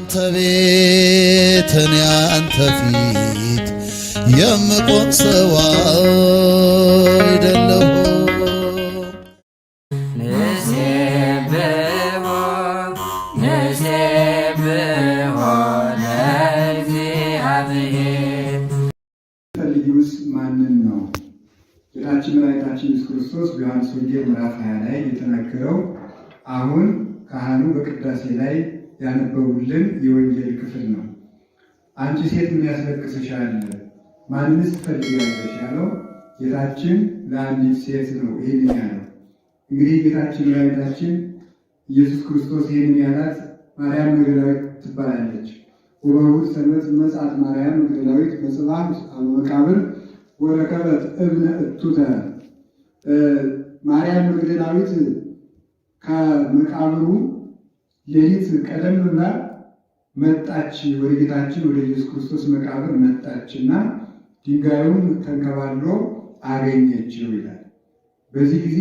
አንተ ቤት እኔ አንተ ፊት የምቆም ሰው አይደለሁ። ፈልጊውስ ማንን ነው? ጌታችን መድኃኒታችን ኢየሱስ ክርስቶስ በዮሐንስ ወንጌል ምዕራፍ 20 ላይ የተናገረው አሁን ካህኑ በቅዳሴ ላይ ያነበቡልን የወንጌል ክፍል ነው። አንቺ ሴት ምን ያስለቅስሻል? ማንንስ ትፈልጊያለሽ? ያለው ጌታችን ለአንዲት ሴት ነው ይህን ያለው። እንግዲህ ጌታችን መድኃኒታችን ኢየሱስ ክርስቶስ ይህን ያላት ማርያም መግደላዊት ትባላለች። ወበውእቱ ሰንበት መጻት ማርያም መግደላዊት በጽባሕ አበ መቃብር ወረከበት እብነ እቱተ። ማርያም መግደላዊት ከመቃብሩ ሌሊት ቀደም ብላ መጣች፣ ወደ ጌታችን ወደ ኢየሱስ ክርስቶስ መቃብር መጣችና ድንጋዩን ተንከባሎ አገኘችው ይላል። በዚህ ጊዜ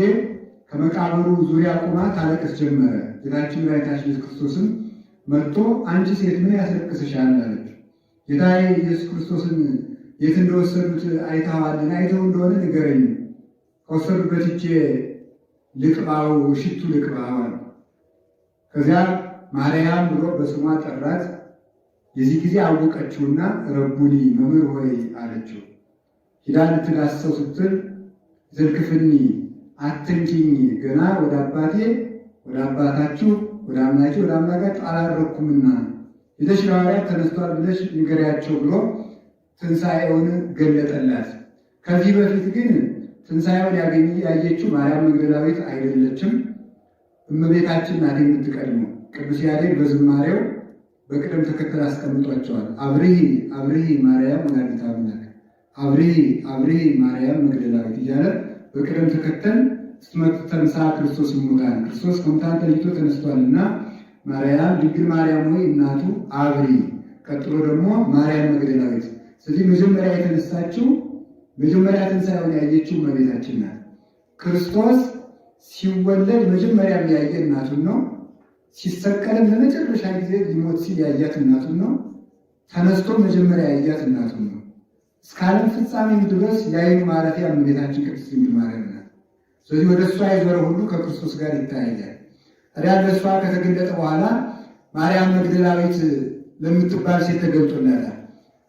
ከመቃብሩ ዙሪያ ቆማ ታለቅስ ጀመረ። ጌታችን መድኃኒታችን ኢየሱስ ክርስቶስም መጥቶ አንቺ ሴት ምን ያስለቅስሻል? አለች። ጌታዬ ኢየሱስ ክርስቶስን የት እንደወሰዱት አይተዋልን? አይተው እንደሆነ ንገረኝ፣ ከወሰዱበት እጄ ልቅባው፣ ሽቱ ልቅባው አለ። ከዚያ ማርያም ብሎ በስሟ ጠራት። የዚህ ጊዜ አወቀችውና ረቡኒ መምህር ሆይ አለችው። ሂዳ ልትዳስሰው ስትል ዘልክፍኒ አትንኪኝ፣ ገና ወደ አባቴ ወደ አባታችሁ ወደ አምላኬ ወደ አምላካችሁ አላረኩምና ሄደሽ ለሐዋርያት ተነስቷል ብለሽ ንገሪያቸው ብሎ ትንሣኤውን ገለጠላት። ከዚህ በፊት ግን ትንሣኤውን ያየችው ማርያም መግደላዊት አይደለችም፣ እመቤታችን ናት የምትቀድመው። ቅዱስ ያሬድ በዝማሬው በቅደም ተከተል አስቀምጧቸዋል። አብርሂ አብርሂ ማርያም ወላዲተ አምላክ፣ አብርሂ አብርሂ ማርያም መግደላዊት እያለ በቅደም ተከተል ስትመጥተንሳ ክርስቶስ ሙታን፣ ክርስቶስ ከሙታን ተለይቶ ተነስቷልና ማርያም ድንግል ማርያም ሆይ እናቱ አብሪ፣ ቀጥሎ ደግሞ ማርያም መግደላዊት። ስለዚህ መጀመሪያ የተነሳችው መጀመሪያ ትንሣኤውን ያየችው እመቤታችን ናት። ክርስቶስ ሲወለድ መጀመሪያ ያየ እናቱን ነው። ሲሰቀልም ለመጨረሻ ጊዜ ሊሞት ሲል ያያት እናቱን ነው። ተነስቶ መጀመሪያ ያያት እናቱን ነው። እስከ ዓለም ፍጻሜም ድረስ የዓይኑ ማረፊያ እመቤታችን ቅድስት ድንግል ማርያም ናት። ስለዚህ ወደ እሷ የዞረ ሁሉ ከክርስቶስ ጋር ይታያል። ታዲያ ለእሷ ከተገለጠ በኋላ ማርያም መግደላዊት ለምትባል ሴት ተገልጦላታል።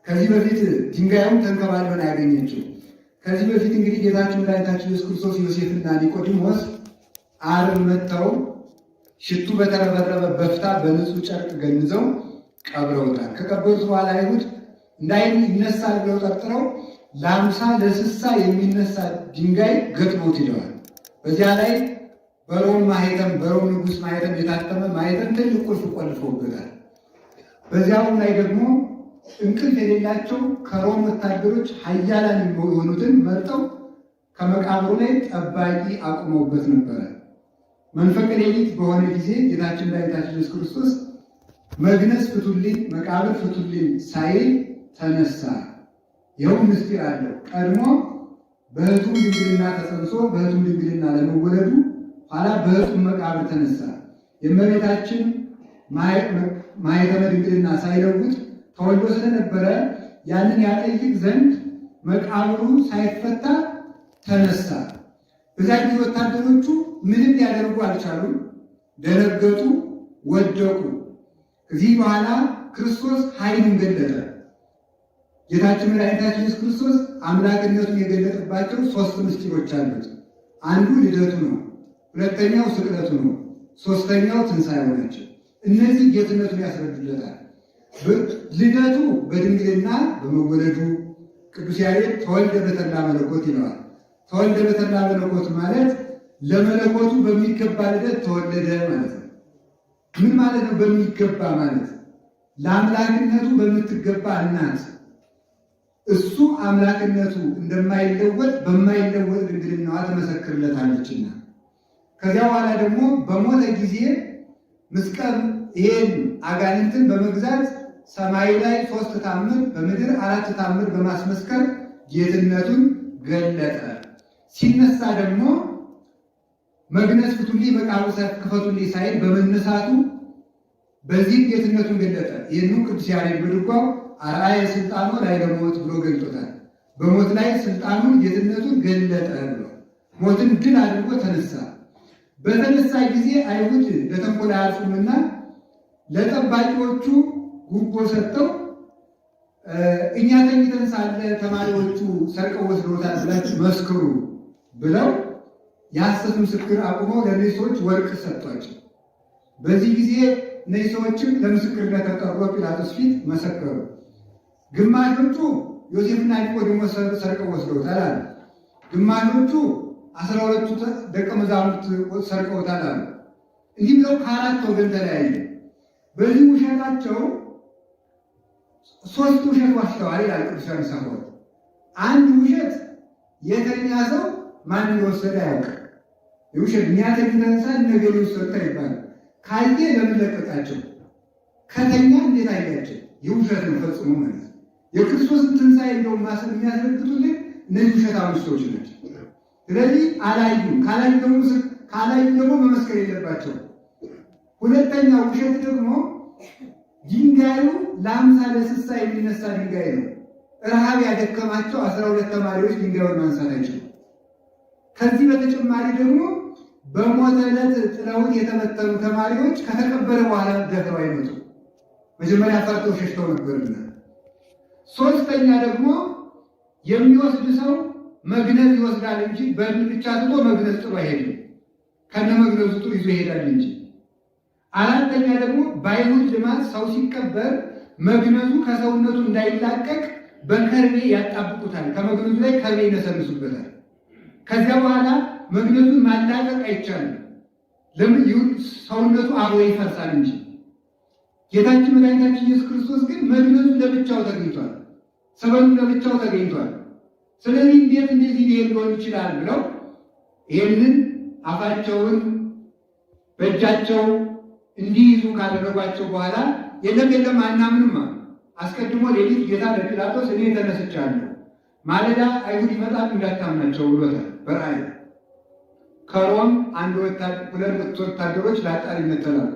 ከዚህ በፊት ድንጋዩን ተንከባልበን ያገኘችው። ከዚህ በፊት እንግዲህ ጌታችን መድኃኒታችን ኢየሱስ ክርስቶስ ዮሴፍና ኒቆዲሞስ ዓርብ መጥተው ሽቱ በተረበረበ በፍታ በንጹሕ ጨርቅ ገንዘው ቀብረውታል። ከቀበሩት በኋላ አይሁድ እንዳይነሳል ብለው ጠርጥረው ለ50 ለ60 የሚነሳ ድንጋይ ገጥሞት ሂደዋል። በዚያ ላይ በሮም ማኅተም በሮም ንጉሥ ማኅተም የታተመ ማኅተም ትልቅ ቁልፍ ቆልፈውበታል። በዚያውም ላይ ደግሞ እንቅልፍ የሌላቸው ከሮም ወታደሮች ኃያላን የሆኑትን መርጠው ከመቃብሩ ላይ ጠባቂ አቁመውበት ነበረ። መንፈቀ ሌሊት በሆነ ጊዜ ጌታችን መድኃኒታችን ኢየሱስ ክርስቶስ መግነዝ ፍቱልኝ፣ መቃብር ፍቱልኝ ሳይል ተነሳ። ይኸው ምስጢር አለው። ቀድሞ በሕቱም ድንግልና ተጸንሶ በሕቱም ድንግልና ለመወለዱ ኋላ በሕቱም መቃብር ተነሳ። የእመቤታችን ማኅተመ ድንግልና ሳይለውጥ ተወልዶ ስለነበረ ያንን ያጠይቅ ዘንድ መቃብሩ ሳይፈታ ተነሳ። በዚያ ጊዜ ወታደሮቹ ምንም ሊያደርጉ አልቻሉም። ደነገጡ፣ ወደቁ። ከዚህ በኋላ ክርስቶስ ኃይሉን ገለጠ። ጌታችን መድኃኒታችን ኢየሱስ ክርስቶስ አምላክነቱን የገለጠባቸው 3 ምስጢሮች አሉት። አንዱ ልደቱ ነው፣ ሁለተኛው ስቅለቱ ነው፣ ሶስተኛው ትንሣኤው ናቸው። እነዚህ ጌትነቱን ያስረዱለታል። ልደቱ በድንግልና በመወለዱ ቅዱስ ያሬድ ተወልደ በተድላ መለኮት ይለዋል። ተወልደ በተድላ መለኮት ማለት ለመለኮቱ በሚገባ ልደት ተወለደ ማለት ነው። ምን ማለት ነው? በሚገባ ማለት ለአምላክነቱ በምትገባ እናት እሱ አምላክነቱ እንደማይለወጥ በማይለወጥ ድንግልናዋ ትመሰክርለታለችና። ከዚያ በኋላ ደግሞ በሞተ ጊዜ ምስቀል ይሄን አጋንንትን በመግዛት ሰማይ ላይ 3 ታምር በምድር 4 ታምር በማስመስከር ጌትነቱን ገለጠ። ሲነሳ ደግሞ መግነዝ ፍቱልኝ፣ መቃብር ክፈቱልኝ ሳይል በመነሳቱ በዚህ ጌትነቱን ገለጠ። ይህን ቅዱስ ያሬድ በድጓው አርአየ ስልጣኑ ላይ ለሞት ብሎ ገልጦታል። በሞት ላይ ስልጣኑን ጌትነቱን ገለጠ ብሎ ሞትን ድል አድርጎ ተነሳ። በተነሳ ጊዜ አይሁድ ለተንኮል አያልፉምና ለጠባቂዎቹ ጉቦ ሰጥተው እኛ ተኝተን ሳለ ተማሪዎቹ ሰርቀው ወስደውታል ብላችሁ መስክሩ ብለው የሐሰት ምስክር አቁመው ለእነዚህ ሰዎች ወርቅ ሰጧቸው። በዚህ ጊዜ እነዚህ ሰዎችም ለምስክርነት ተጠሩ፣ ጲላጦስ ፊት መሰከሩ። ግማሾቹ ዮሴፍና ኒቆዲሞስ ሰርቀው ወስደውታል አሉ። ግማሾቹ 12ቱ ደቀ መዛሙርት ሰርቀውታል አሉ። እንዲህ ብለው ከአራት ወገን ተለያዩ። በዚህ ውሸታቸው 3 ውሸት ዋሽተዋል ይላል ቅዱስ ዮሐንስ አፈወርቅ። አንድ ውሸት የተኛ ሰው ማን እንደወሰደ አያውቅም። የውሸት የሚያተኝተንሳ ነገሩ ወሰደ ይባላል። ካየ ለምን ለቀቃቸው? ከተኛ እንዴት አያቸው? የውሸት ነው ፈጽሞ ማለት የክርስቶስን ትንሣኤ እንደውም ማሰብ የሚያስረግጡልን እነዚህ ውሸታሞች ሰዎች ናቸው። ስለዚህ አላዩም። ካላዩ ደግሞ መመስከር የለባቸው። ሁለተኛው ውሸት ደግሞ ድንጋዩ ለአምሳለ ስሳ የሚነሳ ድንጋይ ነው። ረሃብ ያደከማቸው 12 ተማሪዎች ድንጋዩን ማንሳት አይችሉም። ከዚህ በተጨማሪ ደግሞ በሞተ ዕለት ጥለውት የተመተኑ ተማሪዎች ከተቀበረ በኋላ ደፍረው አይመጡም። መጀመሪያ ፈርተው ሸሽተው ነበርና። ሶስተኛ ደግሞ የሚወስድ ሰው መግነዝ ይወስዳል እንጂ በእድል ብቻ ጥሎ መግነዝ ጥሎ አይሄድም። ከነ መግነዙ ጥሎ ይዞ ይሄዳል እንጂ። አራተኛ ደግሞ በአይሁድ ልማድ ሰው ሲቀበር መግነዙ ከሰውነቱ እንዳይላቀቅ በከርቤ ያጣብቁታል። ከመግነዙ ላይ ከርቤ ይነሰንሱበታል። ከዚያ በኋላ መግነዙን ማላቀቅ አይቻልም። ለምን? ሰውነቱ አብሮ ይፈርሳል እንጂ። ጌታችን መድኃኒታችን ኢየሱስ ክርስቶስ ግን መግነዙ ለብቻው ተገኝቷል፣ ሰበኑ ለብቻው ተገኝቷል። ስለዚህ እንዴት እንደዚህ ሊሆን ይችላል ብለው ይህንን አፋቸውን በእጃቸው እንዲይዙ ካደረጓቸው በኋላ የለም አናምንም አሉ። አስቀድሞ ሌሊት ጌታ ለጲላጦስ እኔ ተነስቻለሁ፣ ማለዳ አይሁድ ይመጣሉ እንዳታምናቸው ብሎታል በራእይ። ከሮም 2 ወታደሮች ለአጣሪነት ተላኩ።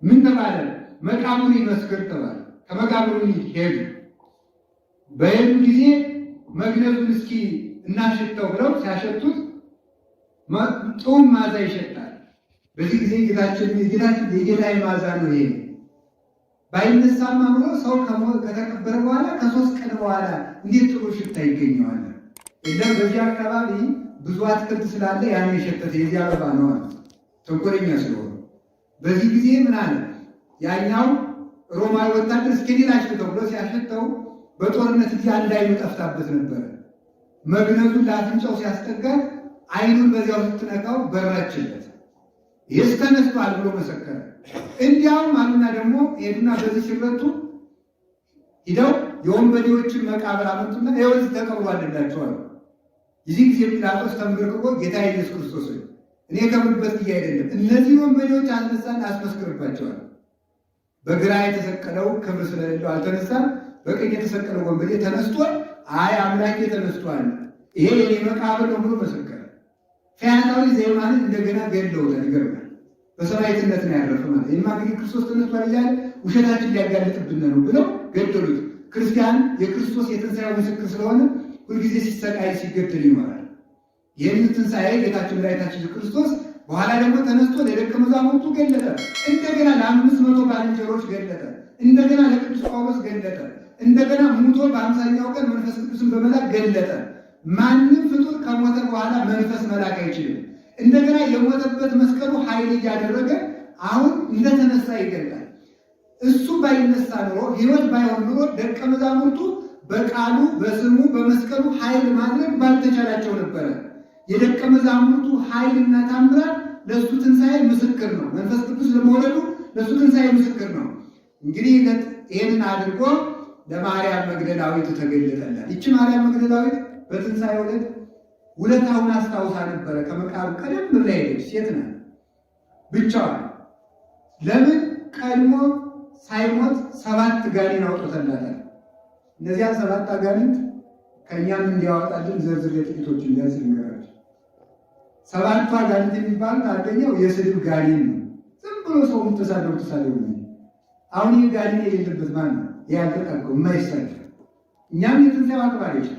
ምን ተባለ? መቃብሩን ይመስክር ተባለ። ከመቃብሩ ሄዱ። በሄዱ ጊዜ መግነዙን እስኪ እናሽተው ብለው ሲያሸቱት ጥዑም መዓዛ ይሸጣል። በዚህ ጊዜ የጌታዬ መዓዛ ነው ይሄ። ባይነሳማ ብሎ ሰው ከተቀበረ በኋላ ከ3 ቀን በኋላ እንዴት ጥሩ ሽታ ይገኘዋል? እንደም በዚህ አካባቢ ብዙ አትክልት ስላለ ያን የሸተተ የዚህ አበባ ነው አለ፣ ተንኮለኛ ስለሆነ። በዚህ ጊዜ ምን አለ? ያኛው ሮማዊ ወታደር እስኪ ላሽተው ብሎ ሲያሸተው በጦርነት ጊዜ አንድ አይኑ ጠፍታበት ነበረ። መግነዙን ለአፍንጫው ሲያስጠጋት አይኑን በዚያው ስትነካው በራችለት። ይህስ ተነስቷል ብሎ መሰከረ። እንዲያውም አሉና ደግሞ ሄዱና በዚህ ሲረቱ ሂደው የወንበዴዎችን መቃብር አመጡና ይኸውልህ ተቀብሯል አሉ። የዚህ ጊዜ ጲላጦስ ተንበርክኮ ጌታ ኢየሱስ ክርስቶስ እኔ ከምርበት ጊዜ አይደለም እነዚህ ወንበዴዎች አስነሳን አስመስክርባቸዋል። በግራ የተሰቀለው ክብር ስለሌለው አልተነሳም። በቀኝ የተሰቀለው ወንበዴ ተነስቷል። አይ አምላኬ ተነስቷል፣ ይሄ የኔ መቃብር ነው ብሎ መሰከረ። ፈያታዊ ዘየማንን እንደገና ገድለውታል። ይገርማል። በሰማዕትነት ነው ያረፈ ማለት ይህማ እንግዲህ ክርስቶስ ተነስቷል እያለ ውሸታችን ሊያጋልጥብን ነው ብለው ገደሉት። ክርስቲያን የክርስቶስ የትንሣኤው ምስክር ስለሆነ ሁልጊዜ ሲሰቃይ ሲገደል ይኖራል። ይህን ትንሣኤ ጌታችን መድኃኒታችን ክርስቶስ በኋላ ደግሞ ተነስቶ ለደቀ መዛሙርቱ ገለጠ። እንደገና ለ500 ባልንጀሮች ገለጠ። እንደገና ለቅዱስ ጳውሎስ ገለጠ። እንደገና ሙቶ በ50ኛው ቀን መንፈስ ቅዱስን በመላክ ገለጠ። ማንም ፍጡር ከሞተ በኋላ መንፈስ መላክ አይችልም። እንደገና የሞተበት መስቀሉ ኃይል እያደረገ አሁን እንደተነሳ ይገልጣል። እሱ ባይነሳ ኖሮ ሕይወት ባይሆን ኖሮ ደቀ መዛሙርቱ በቃሉ በስሙ በመስቀሉ ኃይል ማድረግ ባልተቻላቸው ነበረ። የደቀ መዛሙርቱ ኃይልና ታምራት ለእሱ ትንሣኤ ምስክር ነው። መንፈስ ቅዱስ ለመውለዱ ለእሱ ትንሣኤ ምስክር ነው። እንግዲህ ይህንን አድርጎ ለማርያም መግደላዊት ተገለጠላት። ይቺ ማርያም መግደላዊት በትንሣኤ ዕለት ውለታውን አስታውሳ ነበረ። ከመቃብር ቀደም ብላ ሄደች። ሴት ናት ብቻዋን። ለምን? ቀድሞ ሳይሞት 7 ጋኔን አውጥቶላታል። እነዚያን 7 አጋንንት ከእኛም እንዲያወጣልን ዝርዝር የጥቂቶች እንዲያዝ ንገራቸው። 7ቱ አጋንንት የሚባሉት አንደኛው የስድብ ጋኔን ነው። ዝም ብሎ ሰው ተሳደቡ አሁን ይህ ጋኔን የሌለበት ማን ነው? ያልተጠቀው የማይሰራ እኛም የትንሣኤ አክባሪዎች ነው።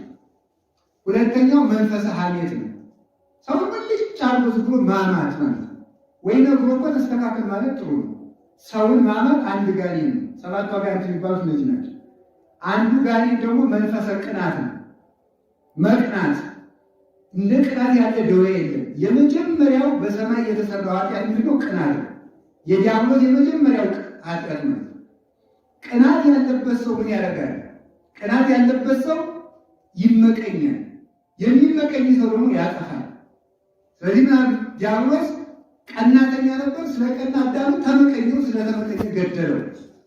ሁለተኛው መንፈሰ ሐሜት ነው። ሰው ብልጭ አድርጎ ዝም ብሎ ማማት ማለት ነው። ወይ ነግሮ እኮ ተስተካከል ማለት ጥሩ ነው። ሰውን ማማት አንድ ጋኔን ነው። 7 አጋንንት የሚባሉት እነዚህ ናቸው። አንዱ ጋኔን ደግሞ መንፈሰ ቅናት ነው። መቅናት እንደ ቅናት ያለ ደዌ የለም። የመጀመሪያው በሰማይ የተሰራው ኃጢአት ምንድነው? ቅናት ነው። የዲያብሎስ የመጀመሪያው ኃጢአት ነው። ቅናት ያለበት ሰው ምን ያደርጋል? ቅናት ያለበት ሰው ይመቀኛል። የሚመቀኝ ሰው ደግሞ ያጠፋል። ስለዚህ ዲያብሎስ ቀናተኛ ነበር። ስለ ቀና አዳም ተመቀኘው፣ ስለተመቀኘ ገደለው።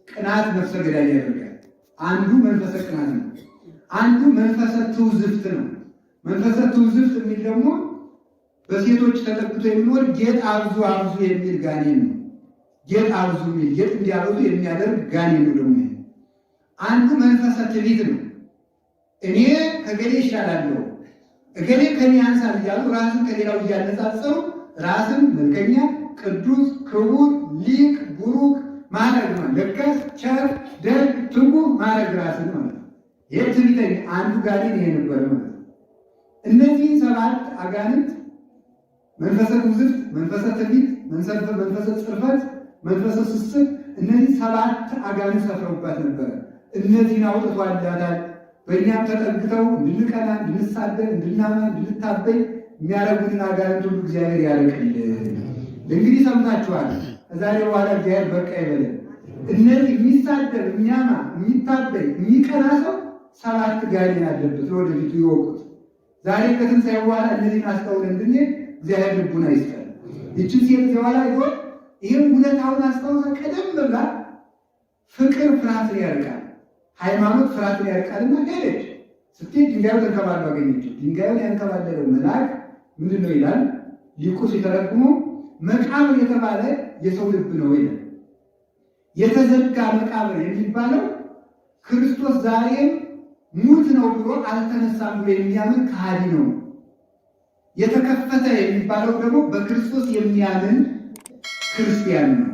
ቅናት ነፍሰ ገዳይ ያደርጋል። አንዱ መንፈሰ ቅናት ነው። አንዱ መንፈሰ ትውዝፍት ነው። መንፈሰ ትውዝፍት የሚል ደግሞ በሴቶች ተጠግቶ የሚኖር ጌጥ አብዙ አብዙ የሚል ጋኔን ነው። ጌጥ አብዙ የሚል ጌጥ እንዲያበዙ የሚያደርግ ጋኔን ነው። ደግሞ አንዱ መንፈሰ ትዕቢት ነው። እኔ ከገሌ ይሻላለሁ፣ እገሌ ከኔ ያንሳል እያሉ ራስን ከሌላው እያነጻጸሩ ራስን መልከኛ፣ ቅዱስ፣ ክቡር፣ ሊቅ፣ ቡሩክ ማድረግ ነው። ለጋስ፣ ቸር፣ ደግ፣ ትጉህ ማድረግ ራስን ማለት ነው። ይህ ትዕቢተኛ አንዱ ጋኔን ይሄ ነበር ማለት ነው። እነዚህ 7 አጋንንት መንፈሰ ትውዝፍት፣ መንፈሰ ትዕቢት፣ መንፈሰ ጽርፈት፣ መንፈሰ ስስት፣ እነዚህ 7 አጋንንት ሰፍረውባት ነበረ። እነዚህን አውጥቷላታል። በእኛም ተጠግተው እንድንቀና፣ እንድንሳደብ፣ እንድናማ፣ እንድንታበይ የሚያደርጉትን አጋንንት ሁሉ እግዚአብሔር ያርቅልን። እንግዲህ ሰምታችኋል። ከዛሬ በኋላ እግዚአብሔር በቃ ይበለን። እነዚህ የሚሳደብ፣ የሚያማ፣ የሚታበይ፣ የሚቀና ሰው 7 ጋኔን አለበት። ወደፊቱ ይወቁት። ዛሬ ከትንሣኤ በኋላ እነዚህን አስተውለን እንድንሄድ እግዚአብሔር ልቡን አይስጠን። ይችን ሴት በኋላ ይሆን ይህም ሁለታውን አስታውሳ ቀደም ብላ ፍቅር ፍርሃትን ያርቃል፣ ሃይማኖት ፍርሃትን ያርቃልና ሄደች። ስትሄድ ድንጋዩ ተንከባሎ አገኘችው። ድንጋዩን ያንከባለለው መልአክ ምንድን ነው ይላል ሊቁ ሲተረጉሞ፣ መቃብር የተባለ የሰው ልብ ነው ይላል። የተዘጋ መቃብር የሚባለው ክርስቶስ ዛሬም ሙት ነው ብሎ አልተነሳም ብሎ የሚያምን ከሃዲ ነው። የተከፈተ የሚባለው ደግሞ በክርስቶስ የሚያምን ክርስቲያን ነው።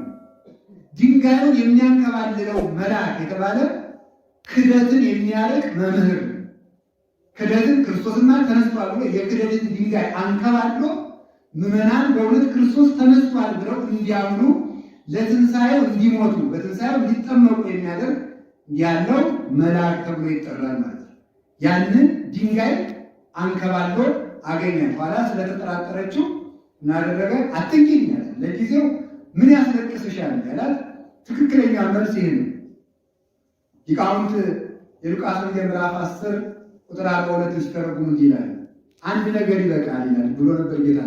ድንጋዩን የሚያንከባልለው መልአክ የተባለ ክደትን የሚያርቅ መምህር ነው። ክደትን ክርስቶስማ ተነስቷል ብሎ የክደትን ድንጋይ አንከባሎ ምዕመናን በእውነት ክርስቶስ ተነስቷል ብለው እንዲያምኑ ለትንሣኤው እንዲሞቱ በትንሣኤው እንዲጠመቁ የሚያደርግ ያለው መልአክ ተብሎ ይጠራል ማለት ነው። ያንን ድንጋይ አንከባሎ አገኛት። ኋላ ስለተጠራጠረችው እናደረገ አትንኪኛት፣ ለጊዜው ምን ያስለቅስሻል ያላት ትክክለኛ መልስ ይሄ ነው። ሊቃውንት የሉቃስ ወንጌል ምዕራፍ 10 ቁጥር 42 ሲተረጉሙ ይላል አንድ ነገር ይበቃል ይላል ብሎ ነበር ጌታ።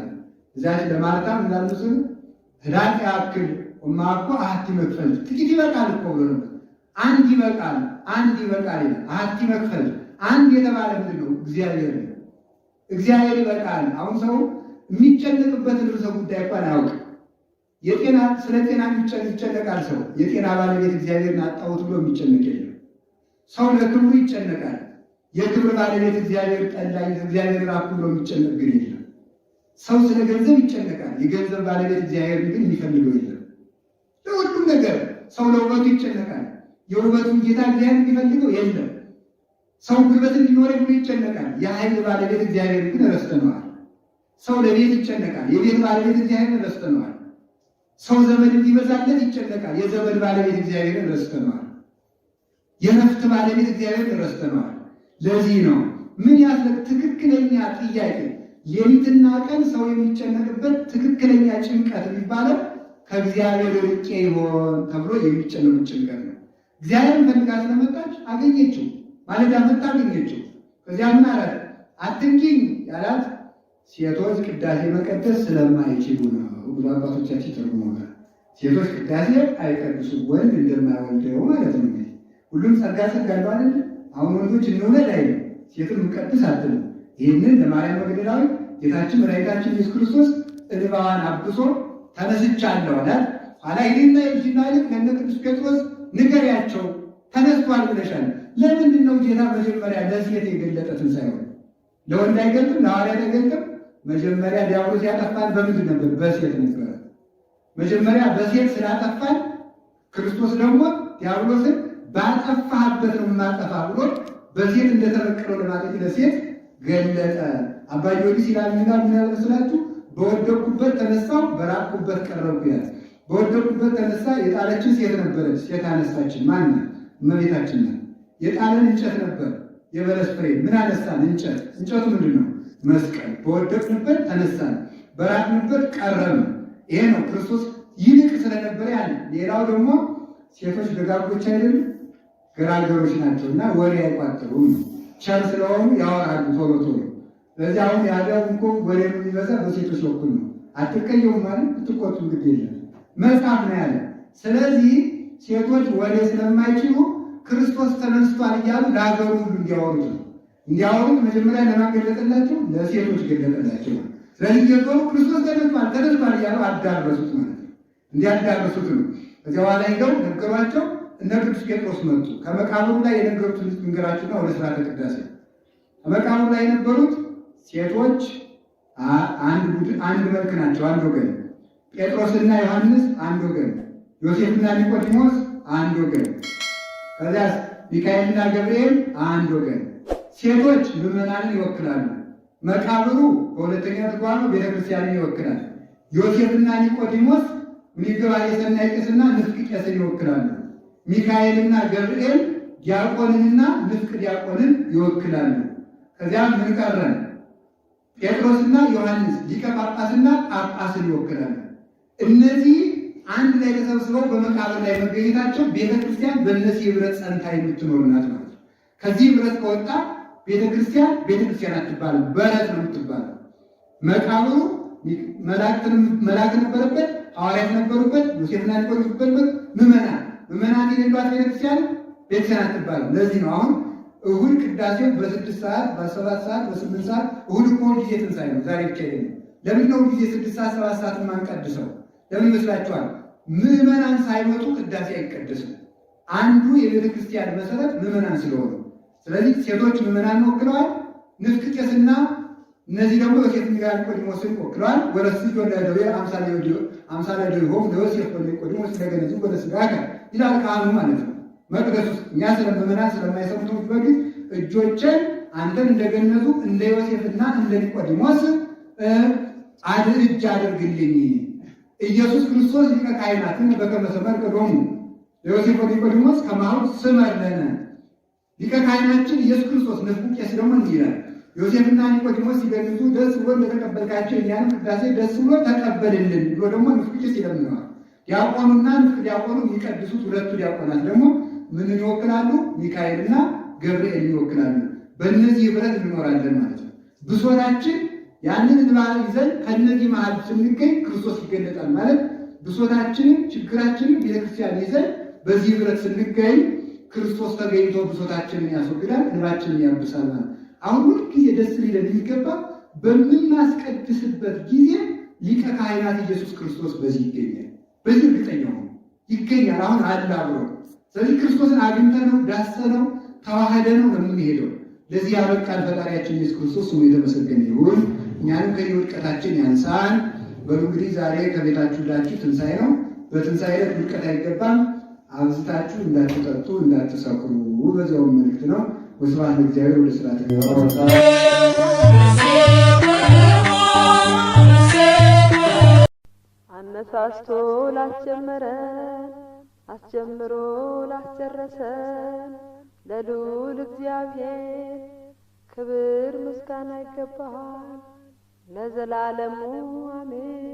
እዛች ለማለታም እንዳሉስም ህዳት ያክል ወማኮ አሐቲ መክፈል ጥቂት ይበቃል እኮ ብሎ ነበር። አንድ ይበቃል፣ አንድ ይበቃል ይላል። አሐቲ መክፈል አንድ የተባለ ምንድን ነው? እግዚአብሔር ነው። እግዚአብሔር ይበቃል። አሁን ሰው የሚጨነቅበትን ርዕሰ ጉዳይ እንኳን አያውቅም። የጤና ስለ ጤና ይጨነቃል ሰው። የጤና ባለቤት እግዚአብሔርን አጣሁት ብሎ የሚጨነቅ የለም። ሰው ለክብሩ ይጨነቃል። የክብር ባለቤት እግዚአብሔር ጠላኝ፣ እግዚአብሔር ራቁ ብሎ የሚጨነቅ ግን የለም። ሰው ስለ ገንዘብ ይጨነቃል። የገንዘብ ባለቤት እግዚአብሔር ግን የሚፈልገው የለም። ለሁሉም ነገር ሰው ለውበቱ ይጨነቃል። የውበቱን ጌታ እግዚአብሔር የሚፈልገው የለም። ሰው ጉልበት እንዲኖረው ብሎ ይጨነቃል። የኃይል ባለቤት እግዚአብሔር ግን ረስተነዋል። ሰው ለቤት ይጨነቃል። የቤት ባለቤት እግዚአብሔር ረስተነዋል። ሰው ዘመድ እንዲበዛለት ይጨነቃል። የዘመድ ባለቤት እግዚአብሔርን ረስተነዋል። የረፍት ባለቤት እግዚአብሔርን ረስተነዋል። ለዚህ ነው ምን ያለ ትክክለኛ ጥያቄ ሌሊትና ቀን ሰው የሚጨነቅበት ትክክለኛ ጭንቀት የሚባለው ከእግዚአብሔር ርቄ ይሆን ተብሎ የሚጨነቁ ጭንቀት ነው። እግዚአብሔርን ፈልጋ ስለመጣች አገኘችው። ማለዳ መጣ አገኘችው። ከዚያ ምን አላት? አትንኪኝ ያላት ሴቶች ቅዳሴ መቀደስ ስለማይችሉ ነው ብሎ አባቶቻችን ተርጉመዋል። ሴቶች ቅዳሴ አይቀድሱም፣ ወንድ እንደማይወልደው ማለት ነው። እንግዲህ ሁሉም ጸጋ አለው አይደል? አሁን ወንዶች እንውለድ አይልም፣ ሴትን እንቀድስ አትልም። ይህንን ለማርያም መግደላዊት ጌታችን መድኃኒታችን ኢየሱስ ክርስቶስ እንባዋን አብሶ ተነስቻለሁ አላት። ኋላ ይህና የልጅና ልክ ለእነ ቅዱስ ጴጥሮስ ንገሪያቸው ተነስቷል ብለሻል። ለምንድን ነው ጌታ መጀመሪያ ለሴት የገለጠ ትንሣኤውን? ለወንድ አይገልጥም? ለሐዋርያት አይገልጥም? መጀመሪያ ዲያብሎስ ያጠፋን በምንድን ነበር? በሴት ነበረ። መጀመሪያ በሴት ስላጠፋን ክርስቶስ ደግሞ ዲያብሎስን ባጠፋህበት ነው የማጠፋ ብሎ በሴት እንደተበቀለው ለማለት ለሴት ገለጠ። አባ ጊዮርጊስ ይላል ምን መስላችሁ? በወደቅኩበት ተነሳው በራቅኩበት ቀረብኩ ይላል። በወደቅኩበት ተነሳ የጣለችን ሴት ነበረች። ሴት አነሳችን። ማን? እመቤታችን ናት። የጣለን እንጨት ነበር፣ የበለስ ፍሬ። ምን አነሳን? እንጨት። እንጨቱ ምንድን ነው? መስቀል። በወደቅንበት ተነሳን፣ በራቅንበት ቀረብን። ይሄ ነው ክርስቶስ ይልቅ ስለነበረ ያለ። ሌላው ደግሞ ሴቶች ደጋጎች አይደሉም፣ ገራገሮች ናቸው እና ወሬ አይቋጥሩም። ቸር ስለሆኑ ያወራሉ ቶሎ ቶሎ። ስለዚህ አሁን ያለው እኮ ወሬ የሚበዛ በሴቶች በኩል ነው። አትቀየሙ ማለት ብትቆጡ ግድ የለም መጽሐፍ ነው ያለ። ስለዚህ ሴቶች ወሬ ስለማይችሉ ክርስቶስ ተነስቷል እያሉ ለሀገሩ ሁሉ እንዲያወሩት ነው። እንዲያወሩት መጀመሪያ ለማን ገለጠላቸው? ለሴቶች ገለጠላቸው። ስለዚህ እየዞሩ ክርስቶስ ተነስቷል እያሉ አዳረሱት ማለት ነው። እንዲያዳረሱት ነው። ከዚያ በኋላ ሄደው ነገሯቸው። እነ ቅዱስ ጴጥሮስ መጡ። ከመቃብሩ ላይ የነገሩትን መንገራችሁና ወደ ሥርዓተ ቅዳሴ። ከመቃብሩ ላይ የነበሩት ሴቶች አንድ መልክ ናቸው፣ አንድ ወገን። ጴጥሮስና ዮሐንስ አንድ ወገን፣ ዮሴፍና ኒቆዲሞስ አንድ ወገን፣ ከዚያ ሚካኤልና ገብርኤል አንድ ወገን። ሴቶች ምዕመናንን ይወክላሉ። መቃብሩ በሁለተኛ ትርጓሜ ቤተክርስቲያንን ይወክላል። ዮሴፍና ኒቆዲሞስ ምንገባ የሰናይ ቄስና ንፍቅ ቄስን ይወክላሉ። ሚካኤልና ገብርኤል ዲያቆንንና ንፍቅ ዲያቆንን ይወክላሉ። ከዚያም ምን ቀረን? ጴጥሮስና ዮሐንስ ሊቀ ጳጳስና ጳጳስን ይወክላሉ። እነዚህ አንድ ላይ ተሰብስበው በመቃብር ላይ መገኘታቸው ቤተክርስቲያን በእነዚህ ህብረት ጸንታ የምትኖር ናት ማለት ነው። ከዚህ ህብረት ከወጣ ቤተክርስቲያን አትባልም፣ በረት ነው የምትባለው። መቃብሩ መላእክት ነበረበት፣ ሐዋርያት ነበሩበት፣ ዮሴፍና ኒቆዲሞስ ነበሩበት። ምዕመናን የሌሏት ቤተክርስቲያን አትባልም። ለዚህ ነው አሁን እሁድ ቅዳሴው በ6 ሰዓት፣ በ7 ሰዓት፣ በ8 ሰዓት። እሁድ እኮ ጊዜ ትንሣኤ ነው፣ ዛሬ ብቻ አይደለም። ለምን ነው ጊዜ 6 ሰዓት 7 ሰዓት የማንቀድሰው? ለምን ይመስላችኋል? ምዕመናን ሳይመጡ ቅዳሴ አይቀደስም። አንዱ የቤተ ክርስቲያን መሰረት ምዕመናን ስለሆኑ፣ ስለዚህ ሴቶች ምዕመናን ወክለዋል። ንፍቅ ቄስና እነዚህ ደግሞ ዮሴፍ ሚካኤል ኒቆዲሞስን ወክለዋል። ወለስጅ ወለደዌ አምሳለ ደዊሆሙ ለዮሴፍ ወለኒቆዲሞስ ለገነዙ ወደ ሥጋከ ይላል ካህኑ ማለት ነው። መቅደስ ውስጥ እኛ ስለምዕመናን ስለማይሰሙት በፊት እጆችን አንተን እንደገነዙ እንደ ዮሴፍና እንደ ኒቆዲሞስ እጅ አድርግልኝ። ኢየሱስ ክርስቶስ ሊቀ ካህናትን በከመ ሰመርከ ሎሙ ለዮሴፍ ወኒቆዲሞስ ከማሁ ስመር ለነ። ሊቀ ካህናችን ኢየሱስ ክርስቶስ ንፍቁ ቄስ ደግሞ እንዲህ ይላል፣ ዮሴፍና ኒቆዲሞስ ሲገንዙ ደስ ብሎ እንደተቀበልካቸው እኛንም ቅዳሴ ደስ ብሎ ተቀበልልን ብሎ ደግሞ ንፍቁ ቄስ ይለምነዋል። ዲያቆኑና ንፍቅ ዲያቆኑ የሚቀድሱት ሁለቱ ዲያቆናት ደግሞ ምንን ይወክላሉ? ሚካኤልና ገብርኤል ይወክላሉ። በእነዚህ ህብረት እንኖራለን ማለት ነው። ብሶታችን ያንን እንባል ይዘን ከእነዚህ መሀል ስንገኝ ክርስቶስ ይገለጣል ማለት። ብሶታችንን ችግራችንን ቤተክርስቲያን ይዘን በዚህ ህብረት ስንገኝ ክርስቶስ ተገኝቶ ብሶታችንን ያስወግዳል፣ እንባችንን ያብሳል ማለት። አሁን ሁልጊዜ ደስ ሊለን የሚገባ በምናስቀድስበት ጊዜ ሊቀ ካህናት ኢየሱስ ክርስቶስ በዚህ ይገኛል። በዚህ እርግጠኛ ሆኖ ይገኛል። አሁን አለ አብሮ። ስለዚህ ክርስቶስን አግኝተነው ዳሰነው ተዋህደነው ነው የምንሄደው። ለዚህ ያበቃን ፈጣሪያችን ኢየሱስ ክርስቶስ ስሙ የተመሰገነ ይሁን። እኛንም ከውድቀታችን ያንሳን። በሉ እንግዲህ ዛሬ ከቤታችሁ ሁላችሁ ትንሣኤ ነው። በትንሣኤ ዕለት ውድቀት አይገባም። አብዝታችሁ እንዳትጠጡ እንዳትሰክሩ፣ በዚያው መልእክት ነው። ወስብሐት ለእግዚአብሔር። ወደ ስራ አነሳስቶ ላስጀመረን አስጀምሮ ላስጨረሰን ለልዑል እግዚአብሔር ክብር ምስጋና ይገባል ለዘላለሙ አሜን።